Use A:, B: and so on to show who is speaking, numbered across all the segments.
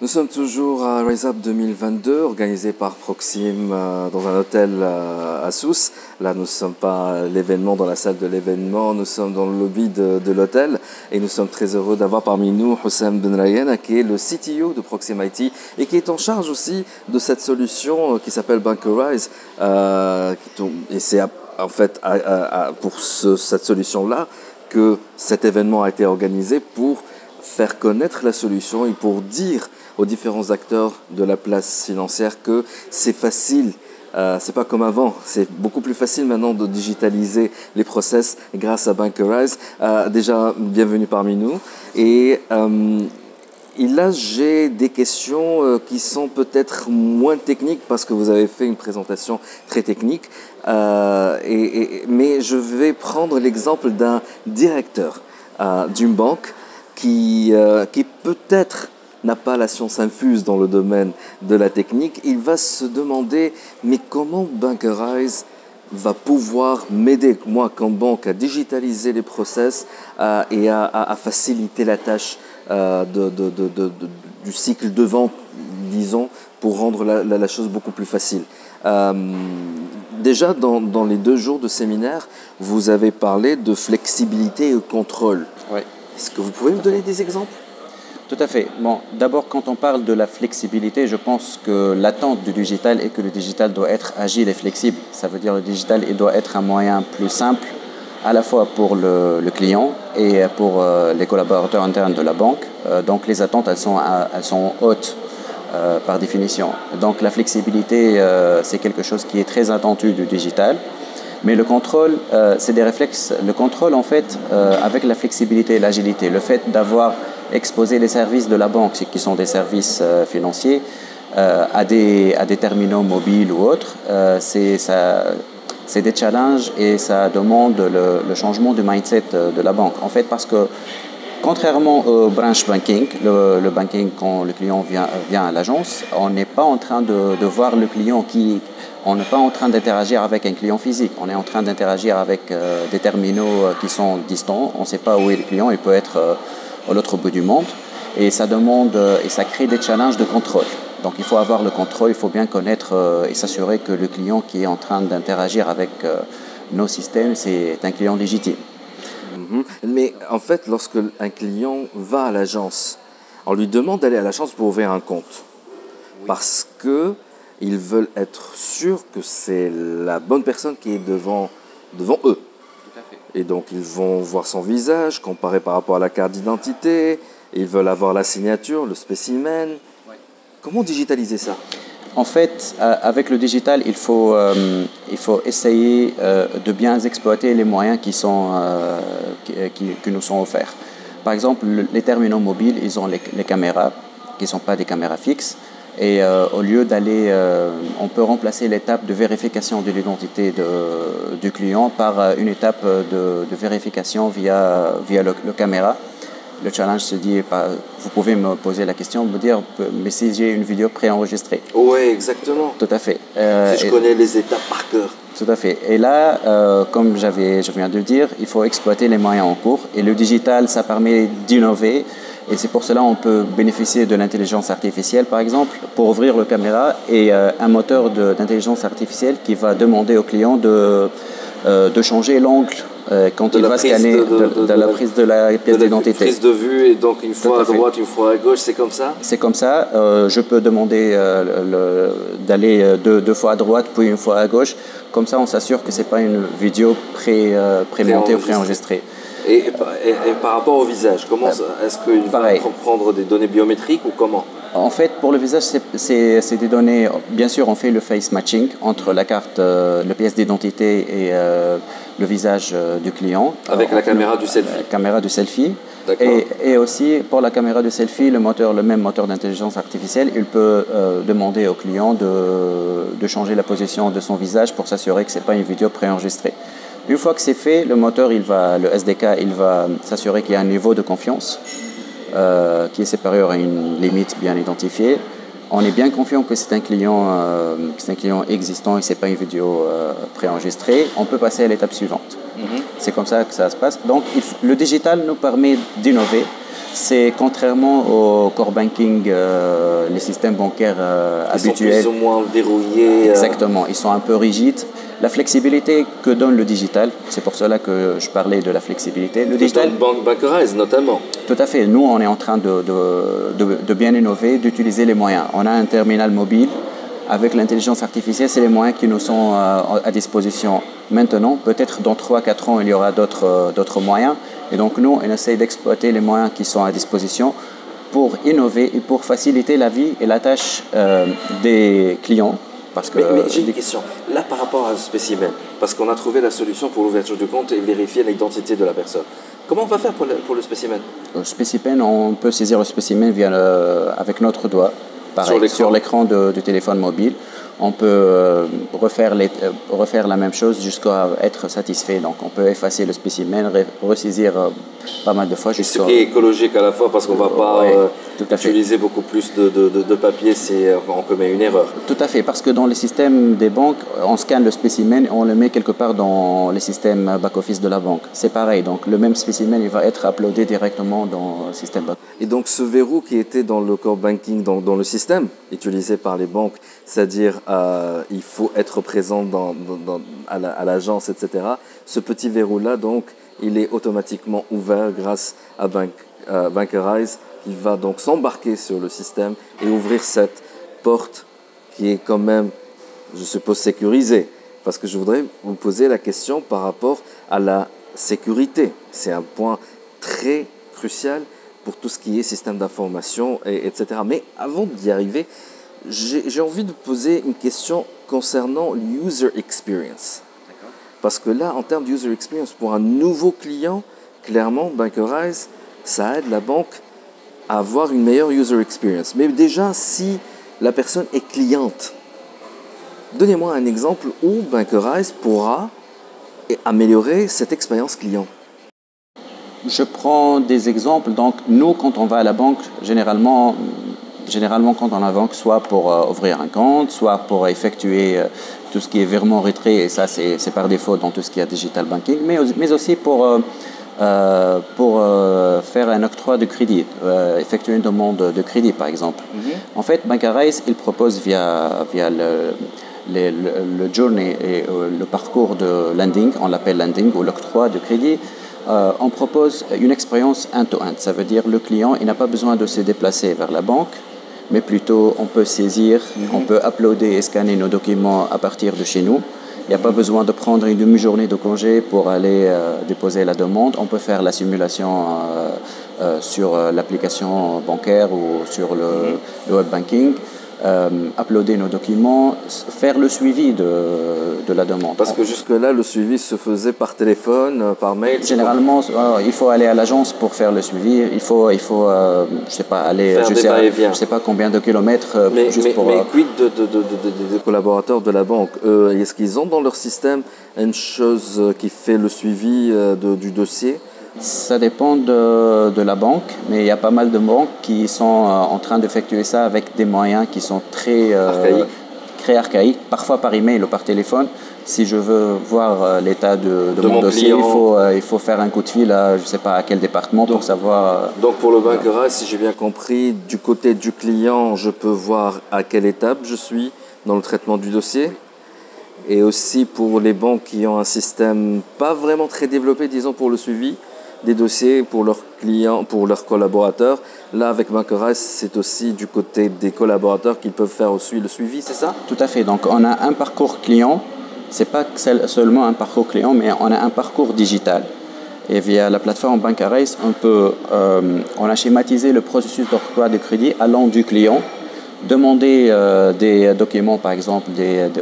A: Nous sommes toujours à Rise Up 2022, organisé par Proxim dans un hôtel à Sousse. Là, nous ne sommes pas à l'événement, dans la salle de l'événement, nous sommes dans le lobby de l'hôtel et nous sommes très heureux d'avoir parmi nous Houssam Benrayane, qui est le CTO de Proxim IT et qui est en charge aussi de cette solution qui s'appelle Bunkerize. Et c'est en fait pour cette solution-là que cet événement a été organisé pour faire connaître la solution et pour dire aux différents acteurs de la place financière que c'est facile, c'est pas comme avant, c'est beaucoup plus facile maintenant de digitaliser les process grâce à Bunkerize. Déjà, bienvenue parmi nous. Et là, j'ai des questions qui sont peut-être moins techniques parce que vous avez fait une présentation très technique. Mais je vais prendre l'exemple d'un directeur d'une banque qui peut-être n'a pas la science infuse dans le domaine de la technique. Il va se demander, mais comment Bunkerize va pouvoir m'aider, moi, comme banque, à digitaliser les process et à faciliter la tâche du cycle de vente, disons, pour rendre la chose beaucoup plus facile. Déjà, dans les 2 jours de séminaire, vous avez parlé de flexibilité et de contrôle.
B: Oui.
A: Est-ce que vous pouvez me donner des exemples ?
B: Tout à fait. Bon, d'abord, quand on parle de la flexibilité, je pense que l'attente du digital est que le digital doit être agile et flexible. Ça veut dire que le digital il doit être un moyen plus simple, à la fois pour le client et pour les collaborateurs internes de la banque. Donc, les attentes, elles sont hautes par définition. Donc, la flexibilité, c'est quelque chose qui est très attendu du digital. Mais le contrôle, c'est des réflexes. Le contrôle, en fait, avec la flexibilité et l'agilité, le fait d'avoir exposé les services de la banque, qui sont des services financiers, à des terminaux mobiles ou autres, c'est des challenges et ça demande le changement du mindset de la banque. En fait, parce que contrairement au branch banking, le banking quand le client vient à l'agence, on n'est pas en train de voir le client on n'est pas en train d'interagir avec un client physique. On est en train d'interagir avec des terminaux qui sont distants. On ne sait pas où est le client. Il peut être à l'autre bout du monde. Et ça demande et ça crée des challenges de contrôle. Donc il faut avoir le contrôle. Il faut bien connaître et s'assurer que le client qui est en train d'interagir avec nos systèmes, c'est un client légitime.
A: Mais en fait, lorsque un client va à l'agence, on lui demande d'aller à l'agence pour ouvrir un compte. Oui. Parce qu'ils veulent être sûrs que c'est la bonne personne qui est devant eux.
B: Tout à fait.
A: Et donc, ils vont voir son visage, comparer par rapport à la carte d'identité. Ils veulent avoir la signature, le spécimen. Oui. Comment digitaliser ça ?
B: En fait, avec le digital, il faut essayer de bien exploiter les moyens qui nous sont offerts. Par exemple, les terminaux mobiles, ils ont les caméras, qui ne sont pas des caméras fixes. Et au lieu d'aller, on peut remplacer l'étape de vérification de l'identité du client par une étape de vérification via le caméra. Le challenge se dit, vous pouvez me poser la question, me dire, mais si j'ai une vidéo préenregistrée.
A: Oui, exactement.
B: Tout à fait.
A: Si je connais les étapes par cœur.
B: Tout à fait. Et là, comme je viens de le dire, il faut exploiter les moyens en cours. Et le digital, ça permet d'innover. Et c'est pour cela qu'on peut bénéficier de l'intelligence artificielle, par exemple, pour ouvrir le caméra et un moteur d'intelligence artificielle qui va demander au client de changer l'angle quand il va scanner de la prise de la pièce d'identité.
A: Prise de vue, et donc une fois à droite, une fois à gauche, c'est comme ça ?
B: C'est comme ça. Je peux demander d'aller 2 fois à droite, puis 1 fois à gauche. Comme ça, on s'assure que ce n'est pas une vidéo pré-montée ou préenregistrée.
A: Et par rapport au visage, est-ce qu'il va prendre des données biométriques ou comment ?
B: En fait, pour le visage, c'est des données. Bien sûr, on fait le face matching entre la carte, la pièce d'identité et le visage du client.
A: Avec la caméra du selfie.
B: La caméra du selfie. Et aussi, pour la caméra du selfie, le même moteur d'intelligence artificielle, il peut demander au client de changer la position de son visage pour s'assurer que ce n'est pas une vidéo préenregistrée. Une fois que c'est fait, le moteur, le SDK, il va s'assurer qu'il y a un niveau de confiance qui est supérieur à une limite bien identifiée. On est bien confiant que c'est un client existant et ce n'est pas une vidéo préenregistrée. On peut passer à l'étape suivante. C'est comme ça que ça se passe. Donc, le digital nous permet d'innover. C'est contrairement au core banking, les systèmes bancaires habituels.
A: Ils sont plus ou moins verrouillés.
B: Exactement, ils sont un peu rigides. La flexibilité que donne le digital, c'est pour cela que je parlais de la flexibilité. Le digital,
A: Bancarise notamment.
B: tout à fait. Nous, on est en train de bien innover, d'utiliser les moyens. On a un terminal mobile. Avec l'intelligence artificielle, c'est les moyens qui nous sont à disposition maintenant. Peut-être dans 3-4 ans, il y aura d'autres moyens. Et donc nous, on essaie d'exploiter les moyens qui sont à disposition pour innover et pour faciliter la vie et la tâche des clients. Parce que,
A: mais j'ai une question. Là, par rapport à ce spécimen, parce qu'on a trouvé la solution pour l'ouverture du compte et vérifier l'identité de la personne. Comment on va faire pour le spécimen?
B: Le spécimen, on peut saisir le spécimen avec notre doigt. Pareil, sur l'écran du téléphone mobile, on peut refaire la même chose jusqu'à être satisfait. Donc, on peut effacer le spécimen, ressaisir pas mal de fois.
A: Et ce qui est écologique à la fois, parce qu'on ne va pas utiliser beaucoup plus de papier si on commet une erreur.
B: Tout à fait, parce que dans les systèmes des banques, on scanne le spécimen et on le met quelque part dans les systèmes back-office de la banque. C'est pareil, donc le même spécimen il va être uploadé directement dans le système back-office.
A: Et donc ce verrou qui était dans le core banking, dans le système utilisé par les banques, c'est-à-dire il faut être présent à l'agence, etc. Ce petit verrou-là, donc, il est automatiquement ouvert grâce à Bankerize. Il va donc s'embarquer sur le système et ouvrir cette porte qui est quand même, je suppose, sécurisée. Parce que je voudrais vous poser la question par rapport à la sécurité. C'est un point très crucial pour tout ce qui est système d'information, etc. Mais avant d'y arriver, j'ai envie de poser une question concernant l'user experience. Parce que là, en termes d'user experience, pour un nouveau client, clairement, Bankerize, ça aide la banque à avoir une meilleure user experience. Mais déjà, si la personne est cliente, donnez-moi un exemple où Bankerize pourra améliorer cette expérience client.
B: Je prends des exemples. Donc, nous, quand on va à la banque, généralement quand on va à la banque, soit pour ouvrir un compte, soit pour effectuer tout ce qui est virement retrait, et ça, c'est par défaut dans tout ce qui est digital banking, mais aussi pour faire un octroi de crédit, effectuer une demande de crédit, par exemple. En fait, Bankerize, il propose via le journey et le parcours de lending, on l'appelle lending, ou l'octroi de crédit, on propose une expérience end-to-end. Ça veut dire le client, il n'a pas besoin de se déplacer vers la banque, mais plutôt on peut saisir, on peut uploader et scanner nos documents à partir de chez nous. Il n'y a pas besoin de prendre une demi-journée de congé pour aller déposer la demande. On peut faire la simulation sur l'application bancaire ou sur le web banking. Uploader nos documents, faire le suivi de la demande.
A: Parce que jusque-là, le suivi se faisait par téléphone, par mail.
B: Généralement, il faut aller à l'agence pour faire le suivi. Il faut je sais pas, aller, je sais pas combien de kilomètres
A: mais quid des collaborateurs de la banque? Est-ce qu'ils ont dans leur système une chose qui fait le suivi du dossier?
B: Ça dépend de la banque, mais il y a pas mal de banques qui sont en train d'effectuer ça avec des moyens qui sont très archaïques, parfois par email ou par téléphone. Si je veux voir l'état de mon dossier, il faut faire un coup de fil à je ne sais pas à quel département pour savoir.
A: Donc pour le Bankerize, si j'ai bien compris, du côté du client, je peux voir à quelle étape je suis dans le traitement du dossier. Et aussi pour les banques qui ont un système pas vraiment très développé, disons, pour le suivi des dossiers pour leurs clients, pour leurs collaborateurs. Là, avec Bankerize, c'est aussi du côté des collaborateurs qu'ils peuvent faire aussi le suivi, c'est ça? Tout
B: à fait. Donc, on a un parcours client. C'est pas seulement un parcours client, mais on a un parcours digital. Et via la plateforme Bankerize, on a schématisé le processus d'octroi de crédit allant du client, demander des documents, par exemple,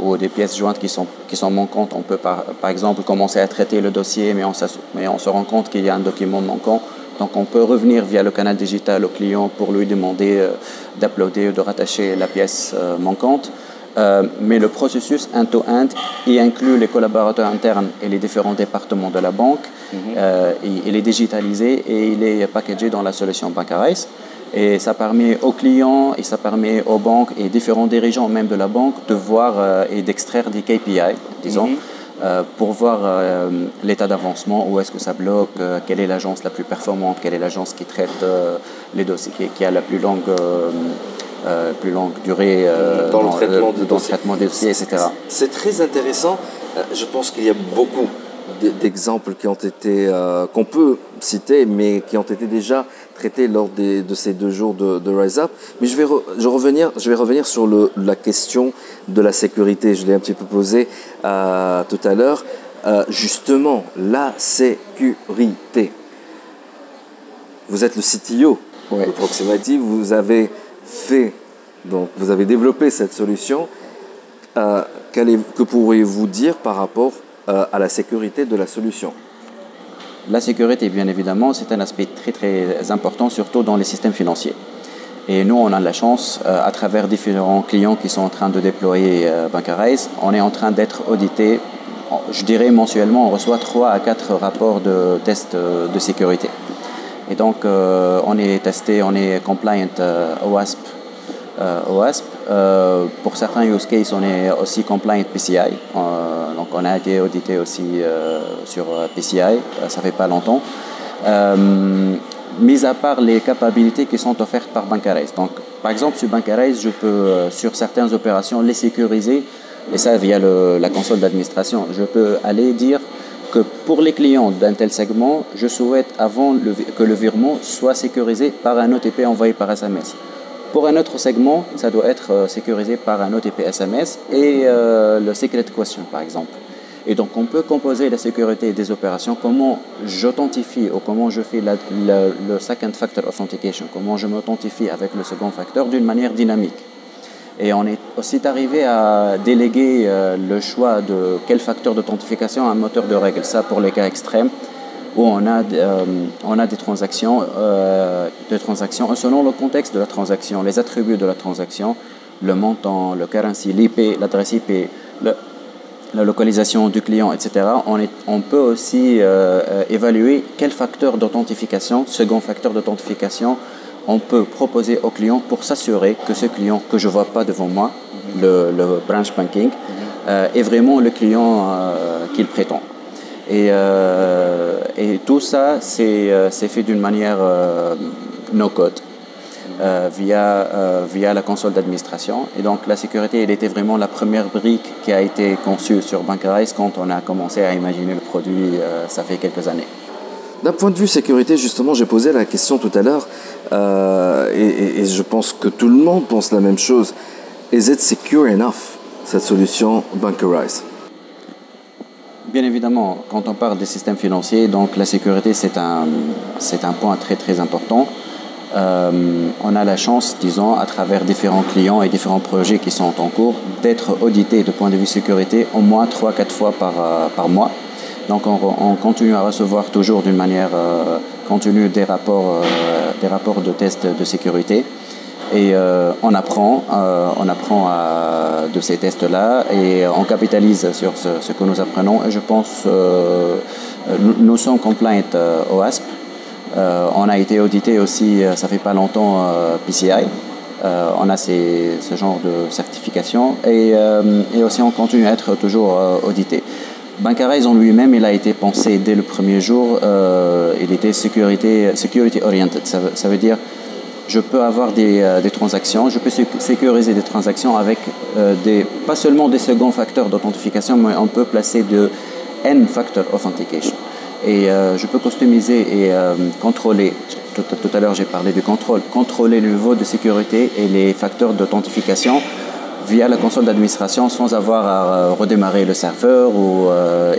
B: ou des pièces jointes qui sont manquantes. On peut, par exemple, commencer à traiter le dossier, mais on se rend compte qu'il y a un document manquant. Donc, on peut revenir via le canal digital au client pour lui demander d'uploader ou de rattacher la pièce manquante. Mais le processus end-to-end, il inclut les collaborateurs internes et les différents départements de la banque. Il est digitalisé et il est packagé dans la solution Bankerize. Et ça permet aux clients et ça permet aux banques et différents dirigeants même de la banque de voir et d'extraire des KPI, disons, pour voir l'état d'avancement, où est-ce que ça bloque, quelle est l'agence la plus performante, quelle est l'agence qui traite les dossiers, qui a la plus longue durée
A: dans le
B: traitement des dossiers, etc.
A: C'est très intéressant. Je pense qu'il y a beaucoup d'exemples qui ont été, qu'on peut citer, mais qui ont été déjà traités lors de ces 2 jours de Rise Up. Mais je vais revenir sur la question de la sécurité. Je l'ai un petit peu posée tout à l'heure. Justement, la sécurité. Vous êtes le CTO de Proximity, vous avez développé cette solution. Que pourriez-vous dire par rapport à la sécurité de la solution?
B: La sécurité, bien évidemment, c'est un aspect très très important, surtout dans les systèmes financiers. Et nous, on a de la chance, à travers différents clients qui sont en train de déployer Bancarize, on est en train d'être audité. Je dirais mensuellement, on reçoit 3 à 4 rapports de tests de sécurité. Et donc, on est testé, on est compliant OWASP. Pour certains use cases, on est aussi compliant PCI. Donc, on a été audité aussi sur PCI, ça fait pas longtemps. Mis à part les capacités qui sont offertes par Bancarize. Donc, par exemple, sur Bancarize, je peux, sur certaines opérations, les sécuriser, et ça via la console d'administration. Je peux aller dire que pour les clients d'un tel segment, je souhaite avant que le virement soit sécurisé par un OTP envoyé par SMS. Pour un autre segment, ça doit être sécurisé par un OTP SMS et le secret question, par exemple. Et donc, on peut composer la sécurité des opérations, comment j'authentifie ou comment je fais le second factor authentication, comment je m'authentifie avec le second facteur d'une manière dynamique. Et on est aussi arrivé à déléguer le choix de quel facteur d'authentification à un moteur de règles. Ça, pour les cas extrêmes, où on a des transactions selon le contexte de la transaction, les attributs de la transaction, le montant, le currency, l'IP, l'adresse IP, la localisation du client, etc. On peut aussi évaluer quel facteur d'authentification, second facteur d'authentification, on peut proposer au client pour s'assurer que ce client que je ne vois pas devant moi, le branch banking, est vraiment le client qu'il prétend. Et tout ça, c'est fait d'une manière no-code, via la console d'administration. Et donc, la sécurité, elle était vraiment la première brique qui a été conçue sur Bancarize quand on a commencé à imaginer le produit, ça fait quelques années.
A: D'un point de vue sécurité, justement, j'ai posé la question tout à l'heure, et je pense que tout le monde pense la même chose. Is it secure enough, cette solution Bancarize?
B: Bien évidemment, quand on parle des systèmes financiers, donc la sécurité, c'est un point très très important. On a la chance, disons, à travers différents clients et différents projets qui sont en cours, d'être audités de point de vue sécurité au moins 3-4 fois par mois. Donc on continue à recevoir toujours d'une manière continue des rapports de tests de sécurité. Et on apprend de ces tests-là et on capitalise sur ce que nous apprenons. Et je pense nous sommes compliant OWASP. On a été audité aussi, ça fait pas longtemps, PCI. On a ce genre de certification et aussi on continue à être toujours audité. Bancarize en lui-même, il a été pensé dès le premier jour. Il était security oriented. Ça veut dire je peux avoir des transactions, je peux sécuriser des transactions avec pas seulement des seconds facteurs d'authentification, mais on peut placer de N-factor authentication. Et je peux customiser et contrôler, tout à l'heure j'ai parlé du contrôler le niveau de sécurité et les facteurs d'authentification via la console d'administration sans avoir à redémarrer le serveur ou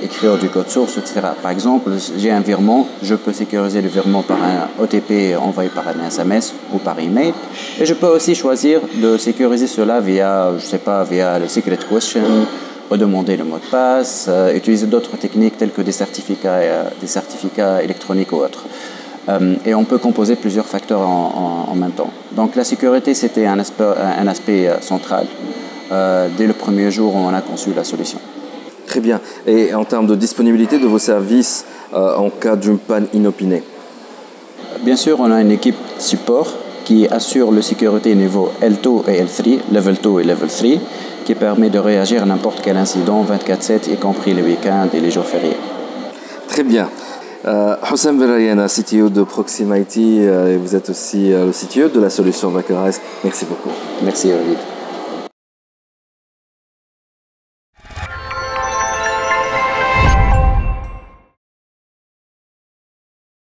B: écrire du code source, etc. Par exemple, j'ai un virement, je peux sécuriser le virement par un OTP envoyé par un SMS ou par email. Et je peux aussi choisir de sécuriser cela via le secret question, redemander le mot de passe, utiliser d'autres techniques telles que des certificats électroniques ou autres. Et on peut composer plusieurs facteurs en même temps. Donc la sécurité, c'était un aspect central. Dès le premier jour où on a conçu la solution.
A: Très bien. Et en termes de disponibilité de vos services en cas d'une panne inopinée?
B: Bien sûr, on a une équipe support qui assure la sécurité niveau L2 et L3, Level 2 et Level 3. qui permet de réagir à n'importe quel incident 24/7, y compris les week-ends et les jours fériés.
A: Très bien. Houssem Berayana, CTO de Proxima IT, et vous êtes aussi le CTO de la solution Backerize. Merci beaucoup.
B: Merci, Olivier.